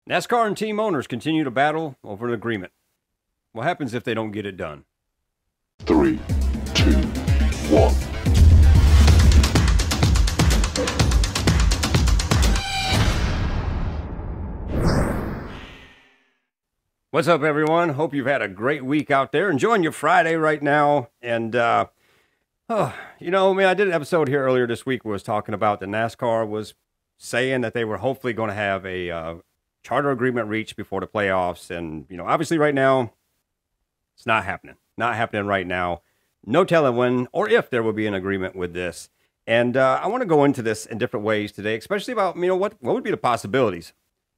NASCAR and team owners continue to battle over an agreement. What happens if they don't get it done? Three, two, one. What's up, everyone? Hope you've had a great week out there. Enjoying your Friday right now. And, I did an episode here earlier this week where I was talking about the NASCAR was saying that they were hopefully going to have a charter agreement reached before the playoffs. And, obviously right now, it's not happening. Not happening right now. No telling when or if there will be an agreement with this. And I want to go into this in different ways today, especially about, what would be the possibilities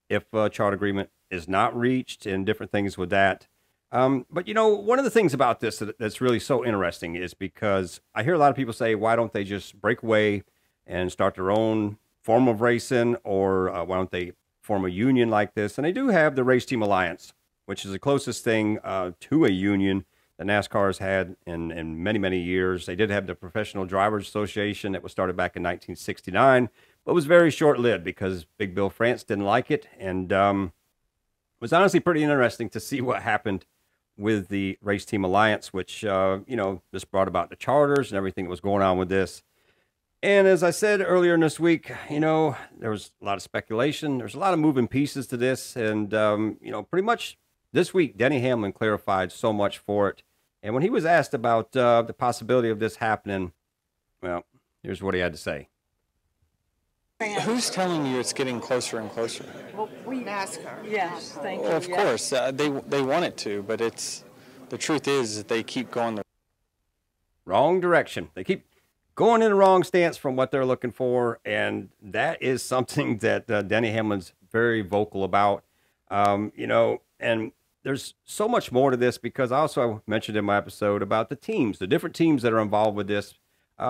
if a charter agreement is not reached and different things with that. But one of the things about this that's really so interesting is because I hear a lot of people say, why don't they just break away and start their own form of racing, or why don't they form a union like this? And they do have the Race Team Alliance, which is the closest thing to a union that NASCAR has had in many, many years. They did have the Professional Drivers Association that was started back in 1969, but was very short-lived because Big Bill France didn't like it. And it was honestly pretty interesting to see what happened with the Race Team Alliance, which, this brought about the charters and everything that was going on with this. And as I said earlier in this week, there was a lot of speculation. There's a lot of moving pieces to this. And, pretty much this week, Denny Hamlin clarified so much for it. And when he was asked about the possibility of this happening, well, here's what he had to say. Who's telling you it's getting closer and closer? Well, NASCAR. Yes, thank you. Well, of course, they want it to, but the truth is that they keep going the wrong direction. They keep going in the wrong stance from what they're looking for, and that is something that Denny Hamlin's very vocal about. And there's so much more to this because I also mentioned in my episode about the teams, the different teams that are involved with this,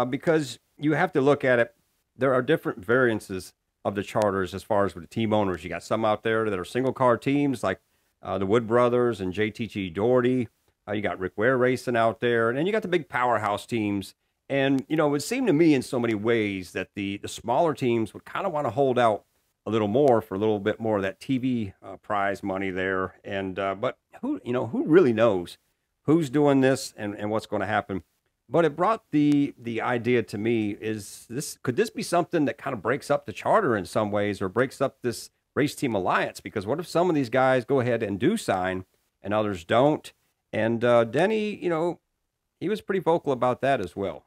because you have to look at it. There are different variances of the charters as far as with the team owners. You got some out there that are single car teams like the Wood Brothers and JTG Doherty. You got Rick Ware Racing out there. And then you got the big powerhouse teams. And, it would seem to me in so many ways that the smaller teams would kind of want to hold out a little more for a little bit more of that TV prize money there. And but who really knows who's doing this and what's going to happen? But it brought the idea to me, could this be something that kind of breaks up the charter in some ways, or breaks up this Race Team Alliance? Because what if some of these guys go ahead and do sign and others don't? And Denny, he was pretty vocal about that as well.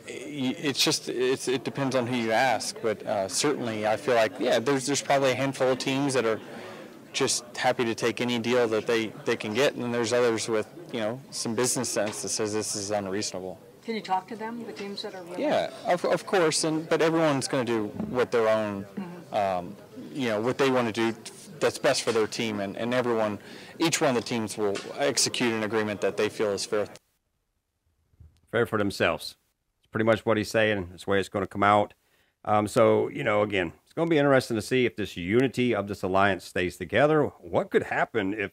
it depends on who you ask, but certainly I feel like, there's probably a handful of teams that are just happy to take any deal that they can get, and then there's others with some business sense that says this is unreasonable. Can you talk to them, the teams that are willing? Yeah, of course, but everyone's going to do what their own, what they want to do that's best for their team, and each one of the teams will execute an agreement that they feel is fair. Fair for themselves. It's pretty much what he's saying. That's the way it's going to come out. Again, it's going to be interesting to see if this unity of this alliance stays together. What could happen if,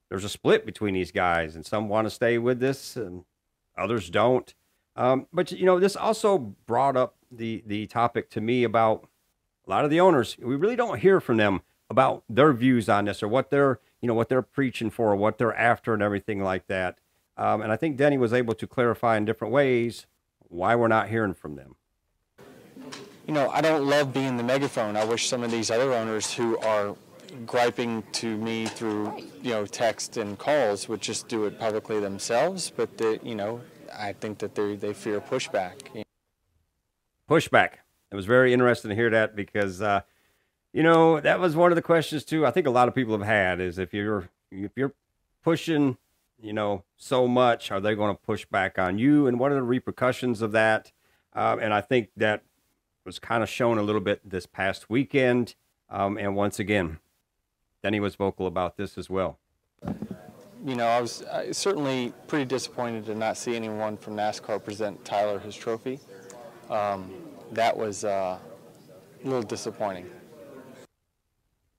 there's a split between these guys and some want to stay with this and others don't. But this also brought up the topic to me about a lot of the owners. We really don't hear from them about their views on this, or what they're preaching for, or what they're after and everything like that. And I think Denny was able to clarify in different ways why we're not hearing from them. I don't love being the megaphone. I wish some of these other owners who are griping to me through, text and calls would just do it publicly themselves. But, I think that they fear pushback. Pushback. It was very interesting to hear that because, that was one of the questions too. I think a lot of people have had is if you're pushing, so much, are they going to push back on you? And what are the repercussions of that? And I think that was kind of shown a little bit this past weekend. And once again, Denny was vocal about this as well. I was certainly pretty disappointed to not see anyone from NASCAR present Tyler his trophy. That was a little disappointing.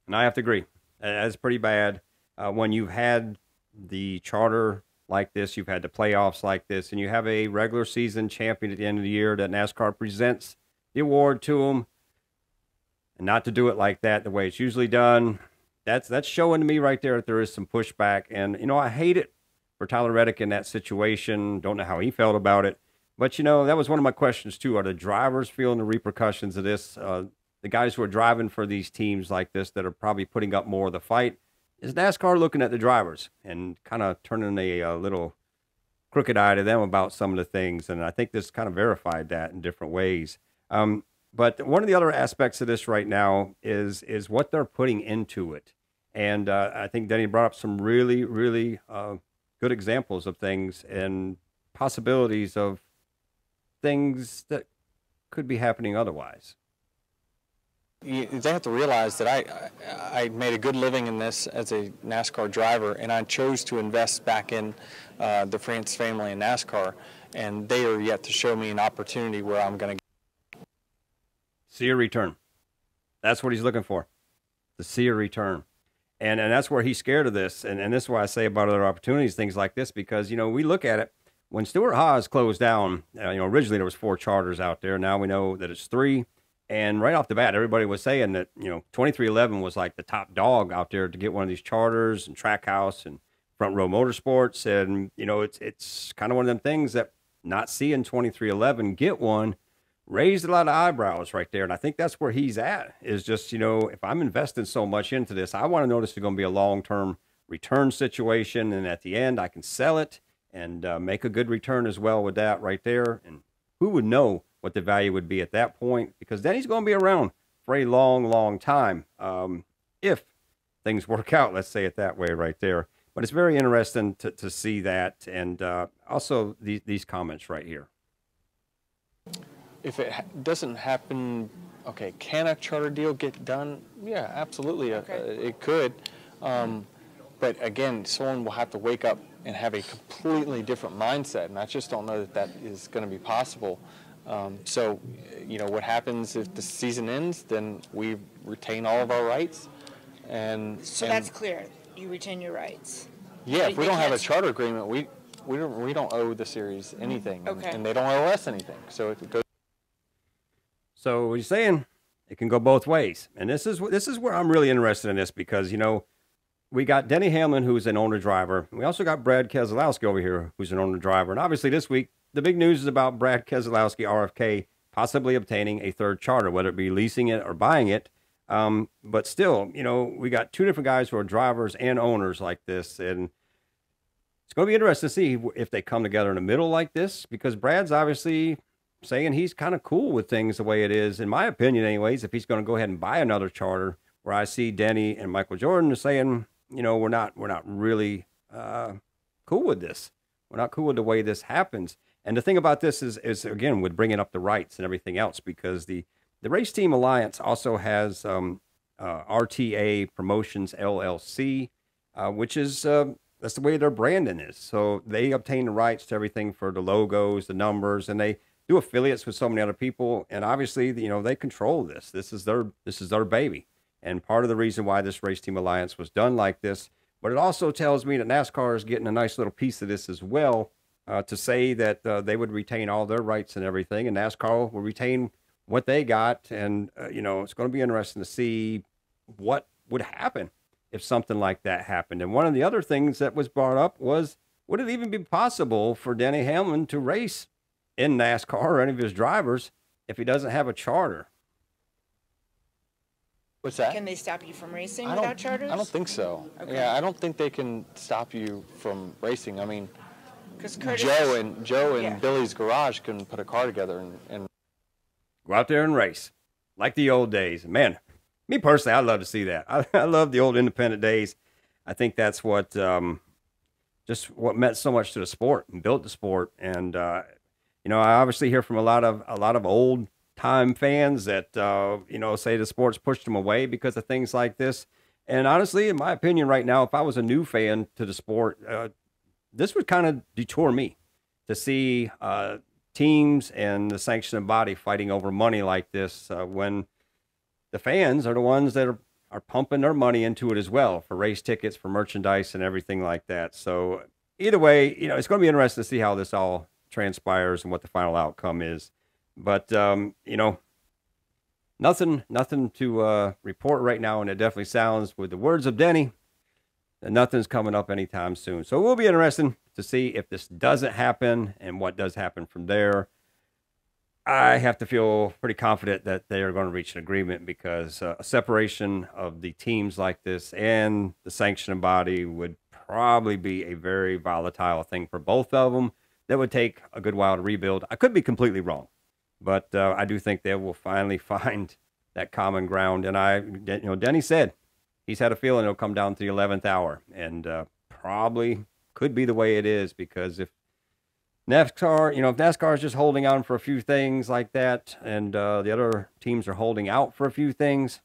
And I have to agree. That's pretty bad. When you've had the charter like this, you've had the playoffs like this, and you have a regular season champion at the end of the year that NASCAR presents the award to them. and not to do it like that, the way it's usually done, that's showing to me right there that there is some pushback. And, I hate it for Tyler Reddick in that situation. Don't know how he felt about it. But, that was one of my questions, too. Are the drivers feeling the repercussions of this? The guys who are driving for these teams like this that are probably putting up more of the fight, is NASCAR looking at the drivers and kind of turning a little crooked eye to them about some of the things? And I think this kind of verified that in different ways. But one of the other aspects of this right now is what they're putting into it. And I think Denny brought up some really, really good examples of things and possibilities of things that could be happening otherwise. They have to realize that I made a good living in this as a NASCAR driver, and I chose to invest back in the France family and NASCAR, and they are yet to show me an opportunity where I'm going to see a return. That's what he's looking for, to see a return. And that's where he's scared of this. And this is why I say about other opportunities, things like this, because, we look at it. When Stewart Haas closed down, originally there was 4 charters out there. Now we know that it's 3. And right off the bat, everybody was saying that, 2311 was like the top dog out there to get one of these charters, and Trackhouse and Front Row Motorsports. And, it's kind of one of them things that not seeing 2311 get one raised a lot of eyebrows right there. And I think that's where he's at, is just, if I'm investing so much into this, I want to know this is going to be a long-term return situation. And at the end, I can sell it and make a good return as well with that right there. And who would know what the value would be at that point, because then he's going to be around for a long, long time if things work out, let's say it that way right there. But it's very interesting to see that, and also these comments right here. If it doesn't happen, okay, can a charter deal get done? Yeah, absolutely, okay. It could. But again, someone will have to wake up and have a completely different mindset, and I just don't know that is going to be possible. So, what happens if the season ends? Then we retain all of our rights, and so that's clear. You retain your rights. Yeah, if we don't have a charter agreement, we don't owe the series anything, okay. And they don't owe us anything. So if it goes. So what he's saying, it can go both ways, and this is where I'm really interested in this, because we got Denny Hamlin, who's an owner driver. We also got Brad Keselowski over here, who's an owner driver, and obviously this week, the big news is about Brad Keselowski, RFK, possibly obtaining a 3rd charter, whether it be leasing it or buying it. But still, we got 2 different guys who are drivers and owners like this. And it's going to be interesting to see if they come together in the middle like this, because Brad's obviously saying he's kind of cool with things the way it is, in my opinion anyways, if he's going to go ahead and buy another charter, where I see Denny and Michael Jordan are saying, we're not really cool with this. We're not cool with the way this happens. And the thing about this is again, with bringing up the rights and everything else, because the Race Team Alliance also has RTA Promotions LLC, which is that's the way their branding is. So they obtain the rights to everything for the logos, the numbers, and they do affiliates with so many other people. And obviously, they control this. This is their baby. And part of the reason why this Race Team Alliance was done like this, but it also tells me that NASCAR is getting a nice little piece of this as well. To say that they would retain all their rights and everything, and NASCAR will retain what they got. And, it's going to be interesting to see what would happen if something like that happened. And one of the other things that was brought up was, would it even be possible for Denny Hamlin to race in NASCAR or any of his drivers if he doesn't have a charter? What's that? Can they stop you from racing without charters? I don't think so. Okay. Yeah, I don't think they can stop you from racing. I mean, Curtis, Joe and yeah. Billy's garage can put a car together and go out there and race like the old days. Man, me personally, I'd love to see that. I love the old independent days. I think that's what just what meant so much to the sport and built the sport. And I obviously hear from a lot of old time fans that say the sport's pushed them away because of things like this. And honestly, in my opinion, right now, if I was a new fan to the sport, this would kind of detour me to see teams and the sanctioning body fighting over money like this when the fans are the ones that are pumping their money into it as well for race tickets, for merchandise and everything like that. So either way, it's going to be interesting to see how this all transpires and what the final outcome is. But, nothing to report right now, and it definitely sounds, with the words of Denny, that nothing's coming up anytime soon. So it will be interesting to see if this doesn't happen and what does happen from there. I have to feel pretty confident that they are going to reach an agreement, because a separation of the teams like this and the sanctioning body would probably be a very volatile thing for both of them. That would take a good while to rebuild. I could be completely wrong, but I do think they will finally find that common ground. And Denny said he's had a feeling it'll come down to the 11th hour, and probably could be the way it is, because if NASCAR is just holding on for a few things like that, and the other teams are holding out for a few things,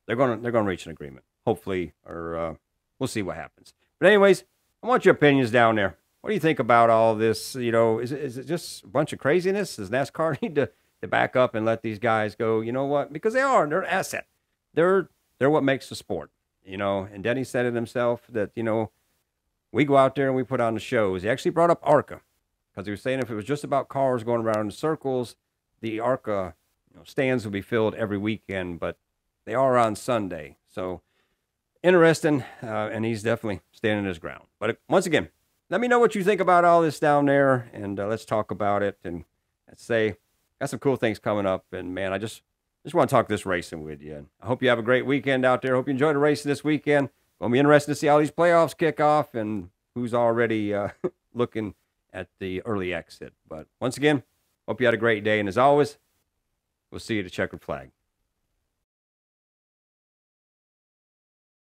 they're gonna reach an agreement, hopefully, or we'll see what happens. But anyways, I want your opinions down there. What do you think about all this? Is it just a bunch of craziness? Does NASCAR need to back up and let these guys go? You know what? Because they're an asset. They're what makes the sport. And Denny said it himself that, we go out there and we put on the shows. He actually brought up ARCA, because he was saying if it was just about cars going around in circles, the ARCA stands would be filled every weekend, but they are on Sunday. So interesting, and he's definitely standing his ground. But once again, let me know what you think about all this down there, and let's talk about it. And let's say, got some cool things coming up, and man, I just want to talk this racing with you. And I hope you have a great weekend out there. Hope you enjoyed the racing this weekend. It'll be interesting to see how these playoffs kick off and who's already looking at the early exit. But once again, hope you had a great day. And as always, we'll see you at the checkered flag.